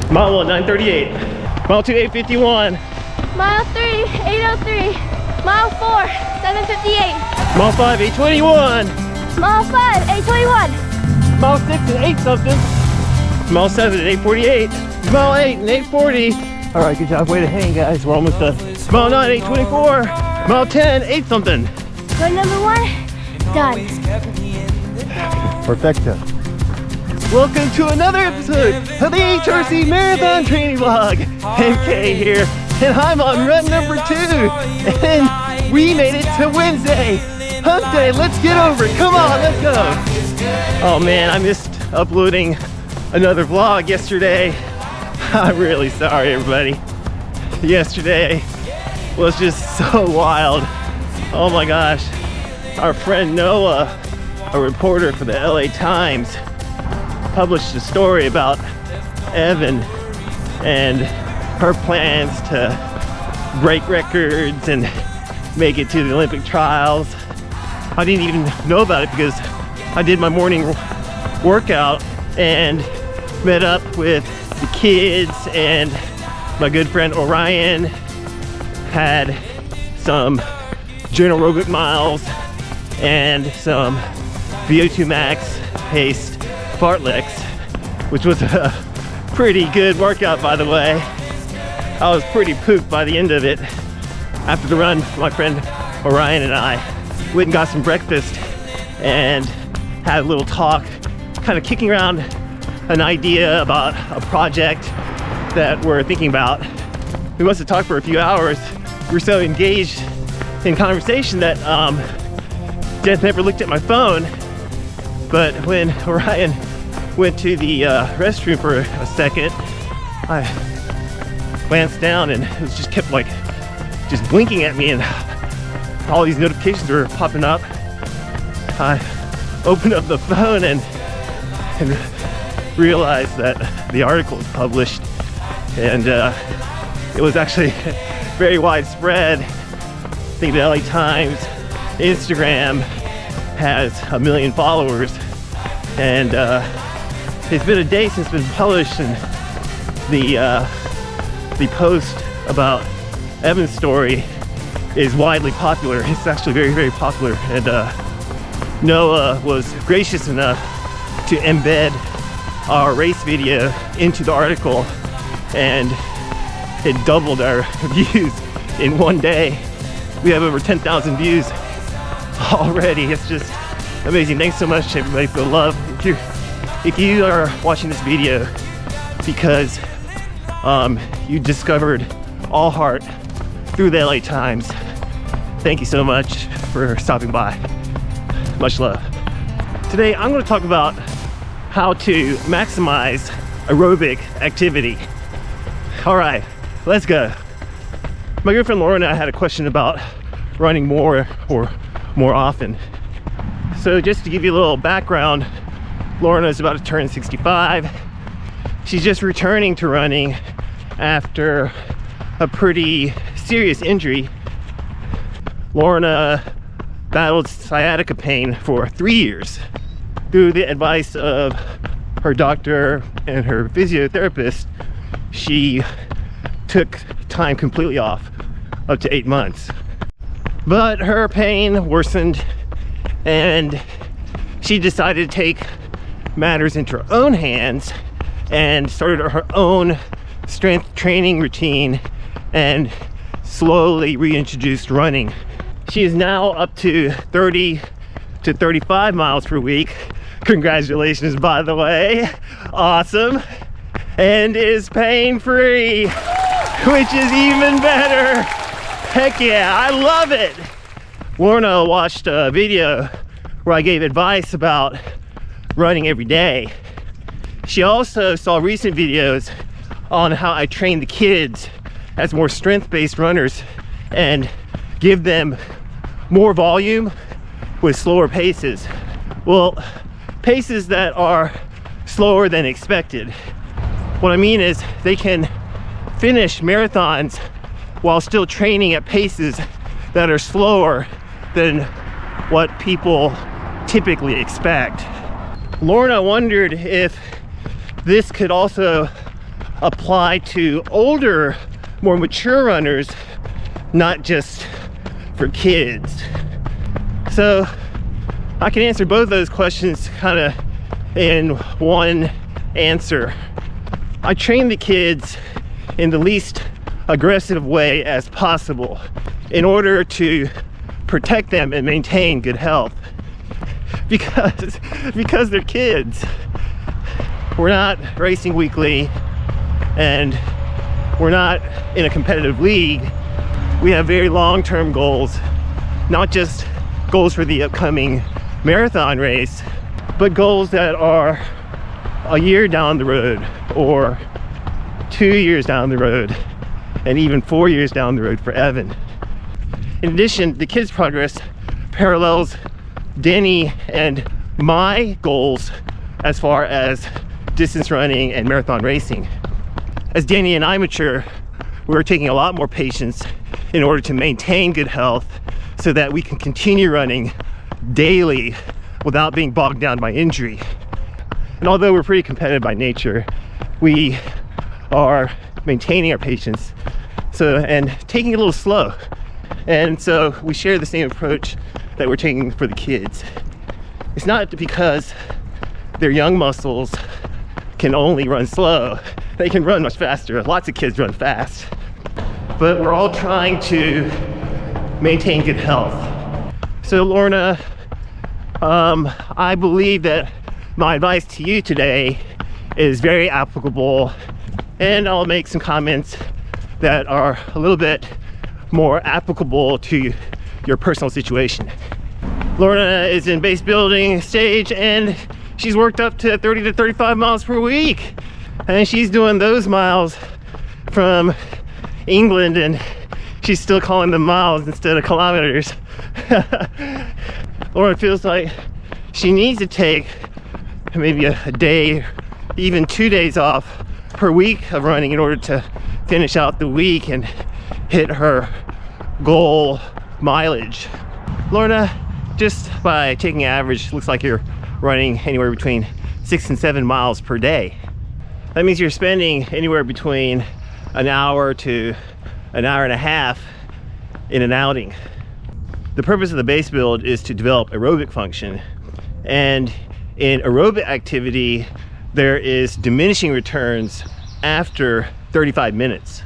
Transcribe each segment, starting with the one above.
Mile 1, 9:38. Mile 2, 8:51. Mile 3, 8:03. Mile 4, 7:58. Mile 5, 8:21. Mile 5, 8:21. Mile 6 and 8 something. Mile 7 and 8:48. Mile 8 and 8:40. All right, good job. Way to hang, guys. We're almost done. Mile 9, 8:24. Mile 10, 8 something. Go number 1, done. Perfecto. Welcome to another episode of the HRC Marathon Training Vlog. MK here, and I'm on run number 2. And we made it to Wednesday. Hump day, let's get over it. Come on, let's go. Oh man, I missed uploading another vlog yesterday. I'm really sorry, everybody. Yesterday was just so wild. Oh my gosh. Our friend Noah, a reporter for the LA Times, published a story about Evan and her plans to break records and make it to the Olympic trials. I didn't even know about it because I did my morning workout and met up with the kids, and my good friend Orion had some aerobic miles and some VO2 max paced fartleks, which was a pretty good workout, by the way. I was pretty pooped by the end of it. After the run, my friend Orion and I went and got some breakfast and had a little talk, kind of kicking around an idea about a project that we're thinking about. We must have talked for a few hours. We were so engaged in conversation that Jen never looked at my phone. But when Orion went to the restroom for a second, I glanced down and it was just kept like just blinking at me, and all these notifications were popping up. I opened up the phone and realized that the article was published, and it was actually very widespread. I think the LA Times Instagram has 1 million followers, and it's been a day since it's been published, and the post about Evan's story is widely popular. It's actually very, very popular, and Noah was gracious enough to embed our race video into the article, and it doubled our views in one day. We have over 10,000 views already. It's just amazing. Thanks so much, everybody, for the love. If you are watching this video because you discovered All Heart through the LA Times, thank you so much for stopping by. Much love. Today I'm going to talk about how to maximize aerobic activity. All right, let's go. My good friend Lauren and I had a question about running more or more often. So just to give you a little background, Lorna is about to turn 65. She's just returning to running after a pretty serious injury. Lorna battled sciatica pain for 3 years. Through the advice of her doctor and her physiotherapist, she took time completely off, up to 8 months. But her pain worsened, and she decided to take matters into her own hands and started her own strength training routine and slowly reintroduced running. She is now up to 30 to 35 miles per week. Congratulations, by the way. Awesome. And is pain-free, which is even better. Heck yeah, I love it. Lorna watched a video where I gave advice about running every day. She also saw recent videos on how I train the kids as more strength-based runners and give them more volume with slower paces. Well, paces that are slower than expected. What I mean is they can finish marathons while still training at paces that are slower than what people typically expect. Lorna wondered if this could also apply to older, more mature runners, not just for kids. So I can answer both those questions kind of in one answer. I train the kids in the least aggressive way as possible in order to protect them and maintain good health, because they're kids. We're not racing weekly, and we're not in a competitive league. We have very long-term goals, not just goals for the upcoming marathon race, but goals that are a year down the road, or 2 years down the road, and even 4 years down the road for Evan. In addition, the kids' progress parallels Denny and my goals as far as distance running and marathon racing. As Denny and I mature, we're taking a lot more patience in order to maintain good health so that we can continue running daily without being bogged down by injury. And although we're pretty competitive by nature, we are maintaining our patience and taking it a little slow. And so we share the same approach that we're taking for the kids. It's not because their young muscles can only run slow. They can run much faster. Lots of kids run fast. But we're all trying to maintain good health. So Lorna, I believe that my advice to you today is very applicable, and I'll make some comments that are a little bit more applicable to your personal situation. Lorna is in base building stage, and she's worked up to 30 to 35 miles per week, and she's doing those miles from England, and she's still calling them miles instead of kilometers. Lorna feels like she needs to take maybe a day, even 2 days off per week of running in order to finish out the week and hit her goal mileage. Lorna, just by taking average, looks like you're running anywhere between 6 and 7 miles per day. That means you're spending anywhere between an hour to an hour and a half in an outing. The purpose of the base build is to develop aerobic function, and in aerobic activity there is diminishing returns after 35 minutes.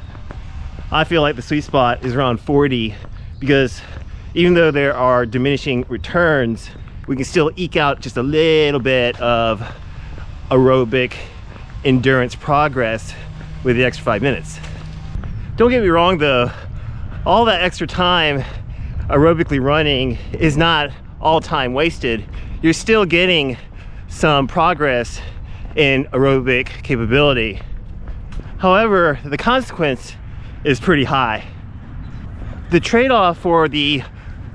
I feel like the sweet spot is around 40, because even though there are diminishing returns, we can still eke out just a little bit of aerobic endurance progress with the extra 5 minutes. Don't get me wrong though, all that extra time aerobically running is not all time wasted. You're still getting some progress in aerobic capability. However, the consequence is pretty high. The trade-off for the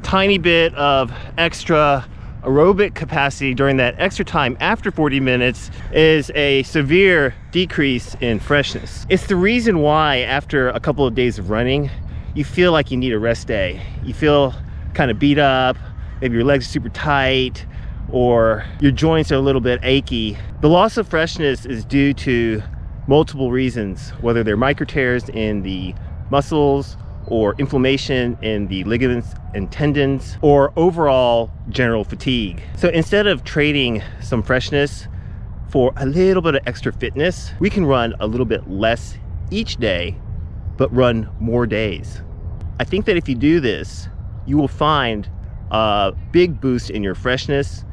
tiny bit of extra aerobic capacity during that extra time after 40 minutes is a severe decrease in freshness. It's the reason why after a couple of days of running, you feel like you need a rest day. You feel kind of beat up, maybe your legs are super tight, or your joints are a little bit achy. The loss of freshness is due to multiple reasons, whether they're micro tears in the muscles, or inflammation in the ligaments and tendons, or overall general fatigue. So instead of trading some freshness for a little bit of extra fitness, we can run a little bit less each day, but run more days. I think that if you do this, you will find a big boost in your freshness,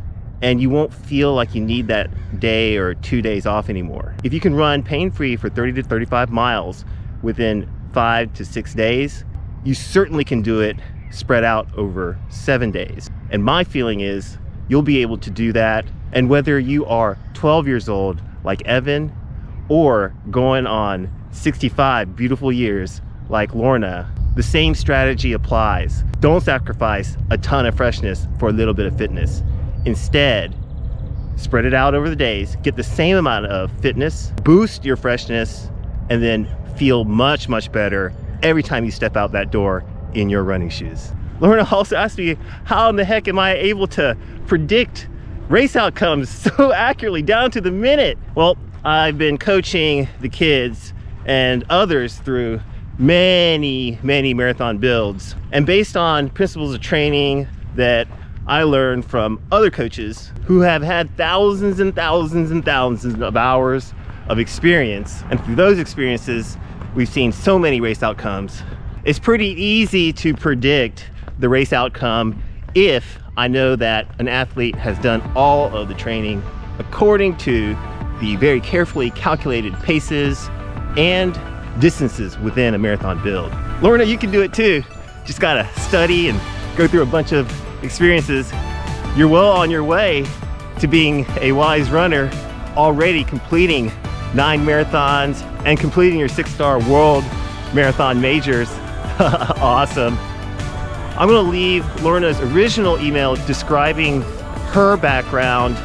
and you won't feel like you need that day or 2 days off anymore. If you can run pain-free for 30 to 35 miles within 5 to 6 days, you certainly can do it spread out over 7 days. And my feeling is you'll be able to do that. And whether you are 12 years old like Evan, or going on 65 beautiful years like Lorna, the same strategy applies. Don't sacrifice a ton of freshness for a little bit of fitness. Instead, spread it out over the days, get the same amount of fitness, boost your freshness, and then feel much, much better every time you step out that door in your running shoes. Lorna also asked me, how in the heck am I able to predict race outcomes so accurately down to the minute? Well, I've been coaching the kids and others through many marathon builds. And based on principles of training that I learned from other coaches who have had thousands and thousands of hours of experience, and through those experiences we've seen so many race outcomes, it's pretty easy to predict the race outcome if I know that an athlete has done all of the training according to the very carefully calculated paces and distances within a marathon build. Lorna, you can do it too. Just gotta study and go through a bunch of experiences. You're well on your way to being a wise runner, already completing 9 marathons and completing your 6-star world marathon majors. Awesome. I'm gonna leave Lorna's original email describing her background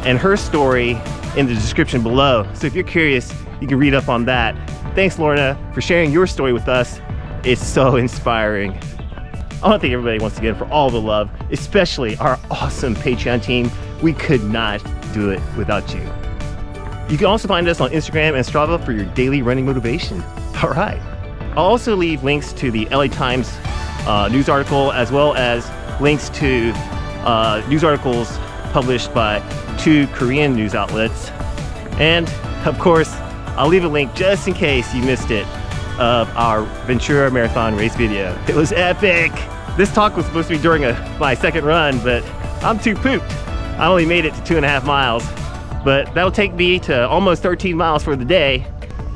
and her story in the description below. So if you're curious, you can read up on that. Thanks, Lorna, for sharing your story with us. It's so inspiring. I want to thank everybody once again for all the love, especially our awesome Patreon team. We could not do it without you. You can also find us on Instagram and Strava for your daily running motivation. All right. I'll also leave links to the LA Times news article, as well as links to news articles published by 2 Korean news outlets. And of course, I'll leave a link just in case you missed it of our Ventura marathon race video. It was epic. This talk was supposed to be during my second run, but I'm too pooped. I only made it to 2.5 miles, but that'll take me to almost 13 miles for the day.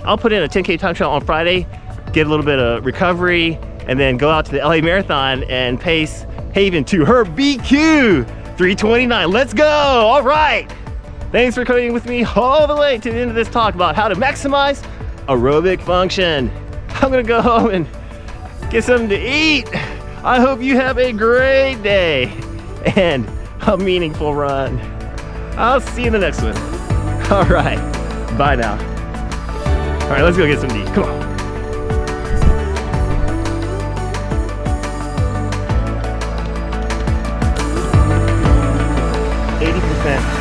I'll put in a 10K time trial on Friday, get a little bit of recovery, and then go out to the LA Marathon and pace Haven to her BQ 3:29. Let's go. All right. Thanks for coming with me all the way to the end of this talk about how to maximize aerobic function. I'm gonna go home and get something to eat. I hope you have a great day and a meaningful run. I'll see you in the next one. All right, bye now. All right, let's go get something to eat. Come on. 80%.